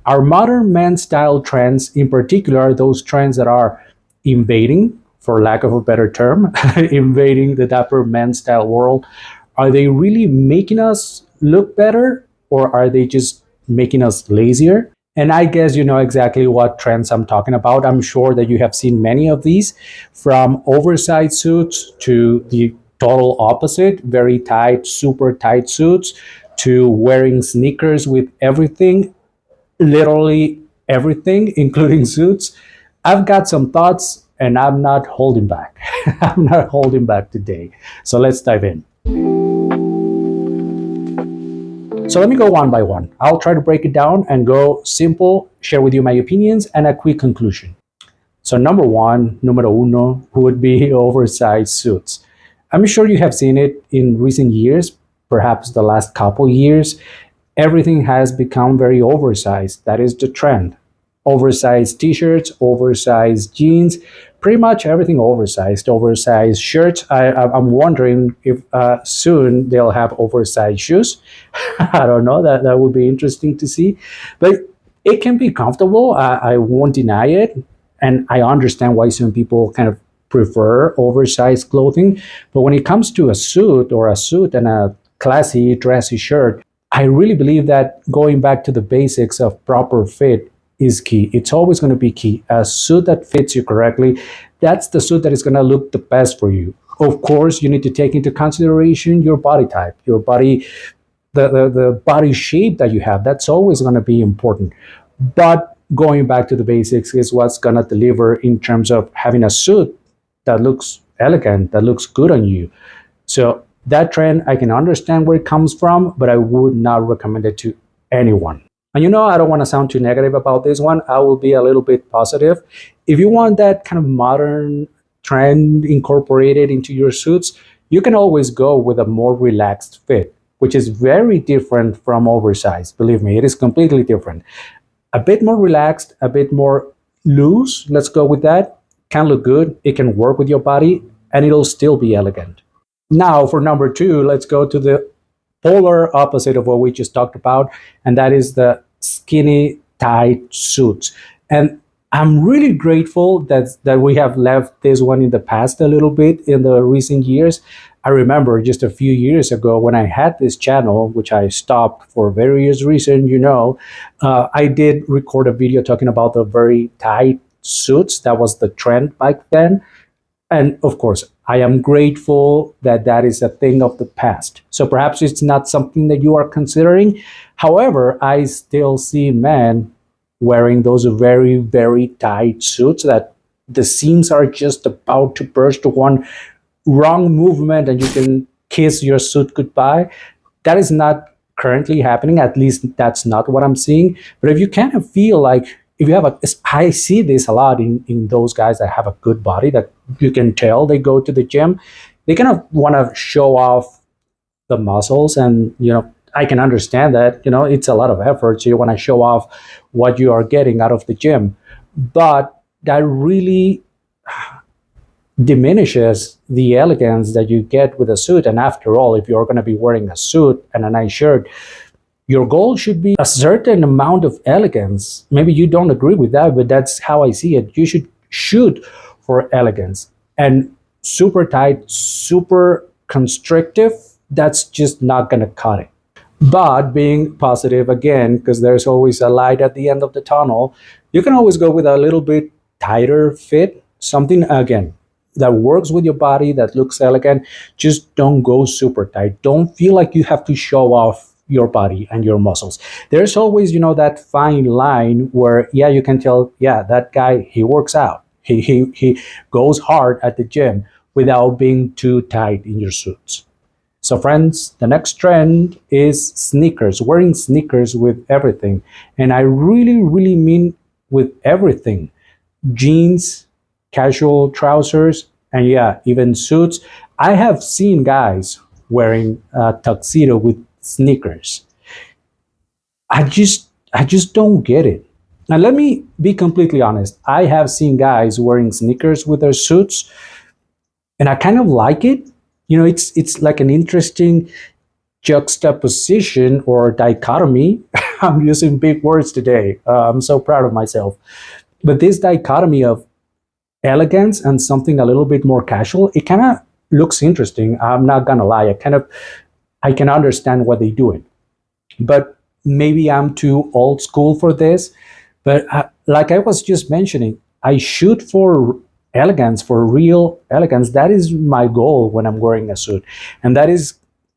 Our modern men's style trends, in particular, those trends that are invading, for lack of a better term, invading the dapper men's style world, are they really making us look better, or are they just making us lazier? And I guess you know exactly what trends I'm talking about. I'm sure that you have seen many of these, from oversized suits to the total opposite, very tight, super tight suits, to wearing sneakers with everything, literally everything, including suits. I've got some thoughts and I'm not holding back. I'm not holding back today. So let's dive in. So let me go one by one. I'll try to break it down and go simple, share with you my opinions and a quick conclusion. So number one, numero uno, would be oversized suits. I'm sure you have seen it in recent years, perhaps the last couple years. Everything has become very oversized. That is the trend. Oversized t-shirts, oversized jeans, pretty much everything oversized. Oversized shirts. I'm wondering if soon they'll have oversized shoes. I don't know. That would be interesting to see. But it can be comfortable. I won't deny it. And I understand why some people kind of prefer oversized clothing. But when it comes to a suit and a classy, dressy shirt, I really believe that going back to the basics of proper fit is key. It's always going to be key. A suit that fits you correctly, that's the suit that is going to look the best for you. Of course, you need to take into consideration your body type, your body, the body shape that you have. That's always going to be important. But going back to the basics is what's going to deliver in terms of having a suit that looks elegant, that looks good on you. So that trend, I can understand where it comes from, but I would not recommend it to anyone. And you know, I don't want to sound too negative about this one. I will be a little bit positive. If you want that kind of modern trend incorporated into your suits, you can always go with a more relaxed fit, which is very different from oversized. Believe me, it is completely different. A bit more relaxed, a bit more loose, let's go with that. Can look good, it can work with your body, and it'll still be elegant. Now, for number two, let's go to the polar opposite of what we just talked about, and that is the skinny, tight suits. And I'm really grateful that we have left this one in the past a little bit in the recent years. I remember just a few years ago when I had this channel, which I stopped for various reasons, you know, I did record a video talking about the very tight suits. That was the trend back then. And of course, I am grateful that that is a thing of the past. So perhaps it's not something that you are considering. However, I still see men wearing those very, very tight suits that the seams are just about to burst. One wrong movement and you can kiss your suit goodbye. That is not currently happening. At least that's not what I'm seeing. But if you kind of feel like, if you have I see this a lot in those guys that have a good body, that you can tell they go to the gym, they kind of want to show off the muscles. And, you know, I can understand that, you know, it's a lot of effort. So you want to show off what you are getting out of the gym. But that really diminishes the elegance that you get with a suit. And after all, if you're going to be wearing a suit and a nice shirt, your goal should be a certain amount of elegance. Maybe you don't agree with that, but that's how I see it. You should shoot for elegance. And super tight, super constrictive, that's just not going to cut it. But being positive again, because there's always a light at the end of the tunnel, you can always go with a little bit tighter fit, something again that works with your body, that looks elegant. Just don't go super tight. Don't feel like you have to show off your body and your muscles. There's always, you know, that fine line where, yeah, you can tell, yeah, that guy, he works out. He goes hard at the gym without being too tight in your suits. So friends, the next trend is sneakers, wearing sneakers with everything. And I really, really mean with everything. Jeans, casual trousers, and yeah, even suits. I have seen guys wearing a tuxedo with sneakers. I just don't get it. Now let me be completely honest. I have seen guys wearing sneakers with their suits, and I kind of like it. You know, it's like an interesting juxtaposition or dichotomy. I'm using big words today. I'm so proud of myself. But this dichotomy of elegance and something a little bit more casual, it kind of looks interesting. I'm not gonna lie. I can understand what they're doing, but maybe I'm too old school for this. But like I was just mentioning, I shoot for elegance, for real elegance. That is my goal when I'm wearing a suit, and that is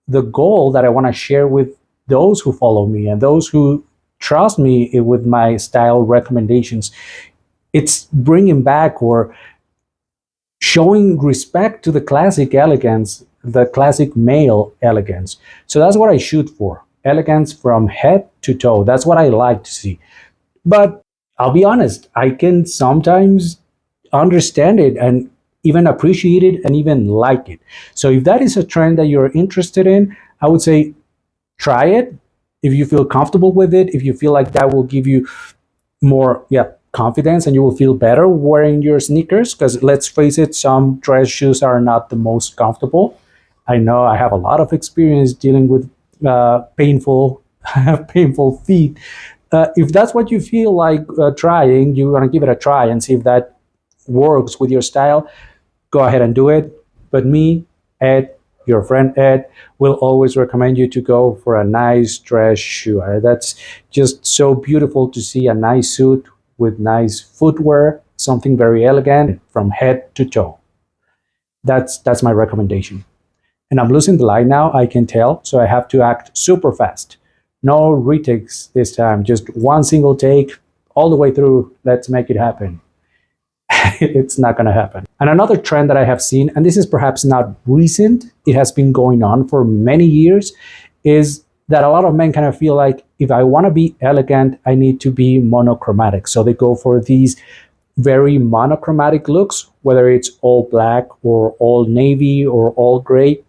the goal that I want to share with those who follow me and those who trust me with my style recommendations. It's bringing back or showing respect to the classic elegance, the classic male elegance. So that's what I shoot for, elegance from head to toe. That's what I like to see. But I'll be honest, I can sometimes understand it and even appreciate it and even like it. So if that is a trend that you're interested in, I would say try it. If you feel comfortable with it, if you feel like that will give you more, confidence, and you will feel better wearing your sneakers, because let's face it, some dress shoes are not the most comfortable. I know I have a lot of experience dealing with painful painful feet. If that's what you feel like trying, you want to give it a try and see if that works with your style, go ahead and do it. But me, Ed, your friend Ed, will always recommend you to go for a nice dress shoe. That's just so beautiful to see a nice suit with nice footwear, something very elegant from head to toe. That's my recommendation. And I'm losing the light now, I can tell, so I have to act super fast. No retakes this time, just one single take all the way through. Let's make it happen. It's not going to happen. And another trend that I have seen, and this is perhaps not recent, it has been going on for many years, is that a lot of men kind of feel like if I want to be elegant, I need to be monochromatic. So they go for these very monochromatic looks, whether it's all black or all navy or all gray.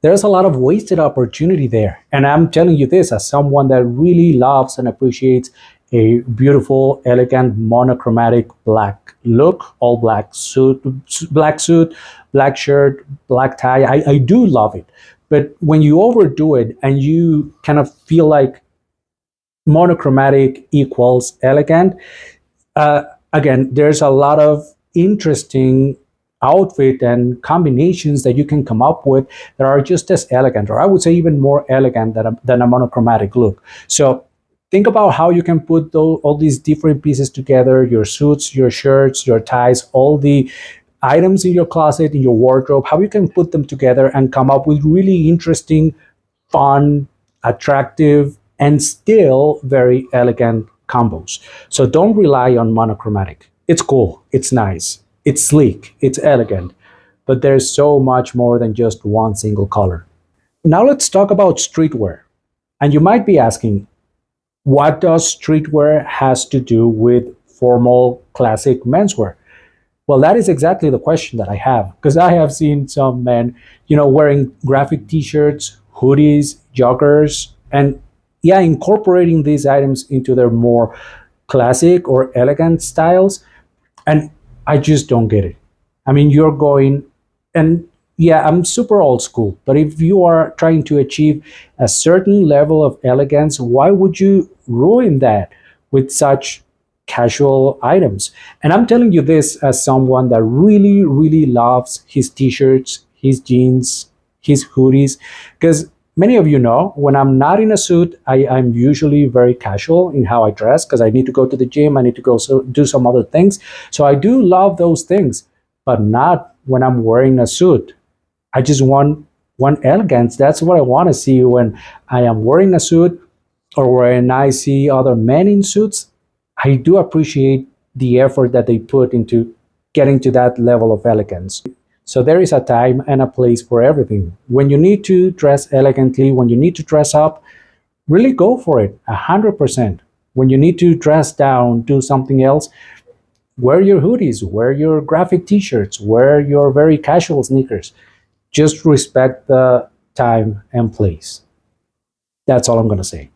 There's a lot of wasted opportunity there. And I'm telling you this as someone that really loves and appreciates a beautiful, elegant, monochromatic black look, all black suit, black shirt, black tie. I do love it. But when you overdo it and you kind of feel like monochromatic equals elegant, again, there's a lot of interesting outfit and combinations that you can come up with that are just as elegant, or I would say even more elegant than a monochromatic look. So think about how you can put all these different pieces together, your suits, your shirts, your ties, all the items in your closet, in your wardrobe, how you can put them together and come up with really interesting, fun, attractive, and still very elegant combos. So don't rely on monochromatic. It's cool, it's nice, it's sleek, it's elegant, but there's so much more than just one single color. Now let's talk about streetwear. And you might be asking, what does streetwear has to do with formal classic menswear? Well, that is exactly the question that I have, because I have seen some men, wearing graphic t-shirts, hoodies, joggers, and incorporating these items into their more classic or elegant styles. And I just don't get it. I mean, you're going, and I'm super old school, but if you are trying to achieve a certain level of elegance, why would you ruin that with such casual items? And I'm telling you this as someone that really, really loves his t-shirts, his jeans, his hoodies, because many of you know when I'm not in a suit, I'm usually very casual in how I dress because I need to go to the gym, I need to go do some other things. So I do love those things, but not when I'm wearing a suit. I just want elegance. That's what I want to see when I am wearing a suit, or when I see other men in suits. I do appreciate the effort that they put into getting to that level of elegance. So there is a time and a place for everything. When you need to dress elegantly, when you need to dress up, really go for it, 100%. When you need to dress down, do something else, wear your hoodies, wear your graphic t-shirts, wear your very casual sneakers. Just respect the time and place. That's all I'm going to say.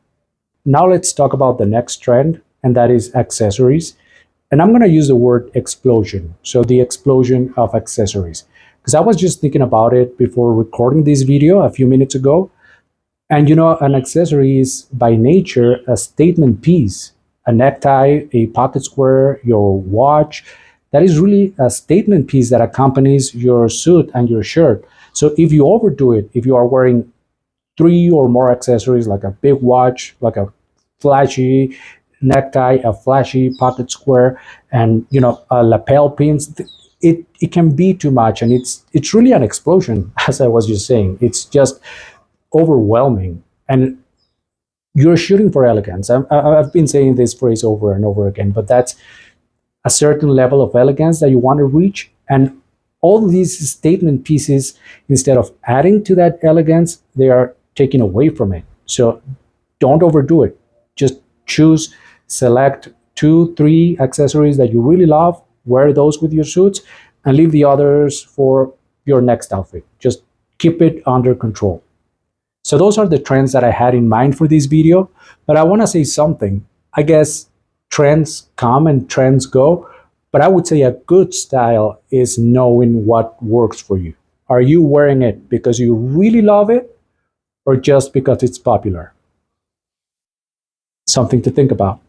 Now let's talk about the next trend, and that is accessories. And I'm going to use the word explosion. So the explosion of accessories. Because I was just thinking about it before recording this video a few minutes ago. And an accessory is by nature a statement piece. A necktie, a pocket square, your watch, that is really a statement piece that accompanies your suit and your shirt. So if you overdo it, if you are wearing three or more accessories, like a big watch, like a flashy necktie, a flashy pocket square, and a lapel pins, it can be too much, and it's really an explosion. As I was just saying, it's just overwhelming, and you're shooting for elegance. I've been saying this phrase over and over again, but that's a certain level of elegance that you want to reach. And all these statement pieces, instead of adding to that elegance, they are taking away from it. So don't overdo it. Just choose, select two, three accessories that you really love, wear those with your suits, and leave the others for your next outfit. Just keep it under control. So those are the trends that I had in mind for this video, but I want to say something. I guess trends come and trends go, but I would say a good style is knowing what works for you. Are you wearing it because you really love it or just because it's popular? Something to think about.